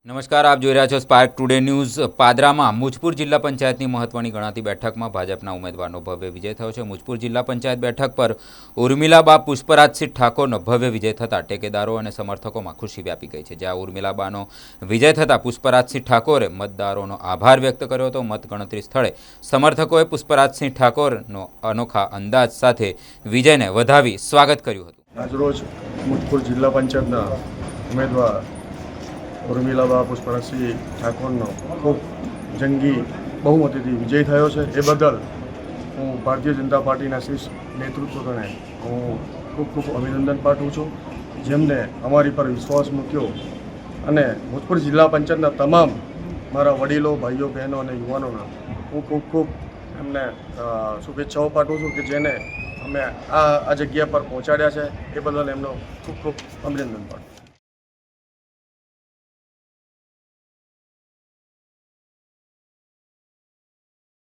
નમસ્કાર, આપ જોઈ રહ્યા છો સ્પાર્ક ટુડે ન્યૂઝ। પાદરામાં મુજપુર જિલ્લા પંચાયતની મહત્વની ગણાતી બેઠકમાં ભાજપના ઉમેદવારનો ભવ્ય વિજય થયો છે। મુજપુર જિલ્લા પંચાયત બેઠક પર ઉર્મિલાબા પુષ્પરાજસિંહ ઠાકોરનો ભવ્ય વિજય થતાં ટેકેદારો અને સમર્થકોમાં ખુશી વ્યાપી ગઈ છે। જ્યાં ઉર્મિલાબાનો વિજય થતાં પુષ્પરાજસિંહ ઠાકોરે મતદારોનો આભાર વ્યક્ત કર્યો હતો। મતગણતરી સ્થળે સમર્થકોએ પુષ્પરાજસિંહ ઠાકોરનો અનોખા અંદાજ સાથે વિજયને વધાવી સ્વાગત કર્યું હતું। આજરોજ મુજપુર જિલ્લા પંચાયતના ઉમેદવાર ઉર્મિલાબા પુષ્પરાજસિંહ ઠાકોરનો ખૂબ જંગી બહુમતીથી વિજય થયો છે। એ બદલ હું ભારતીય જનતા પાર્ટીના શીર્ષ નેતૃત્વને હું ખૂબ અભિનંદન પાઠવું છું, જેમને અમારી પર વિશ્વાસ મૂક્યો। અને મુજપુર જિલ્લા પંચાયતના તમામ મારા વડીલો, ભાઈઓ, બહેનો અને યુવાનોના હું ખૂબ એમને શુભેચ્છાઓ પાઠવું છું કે જેને અમે આ જગ્યા પર પહોંચાડ્યા છે। એ બદલ એમનો ખૂબ અભિનંદન પાઠવું।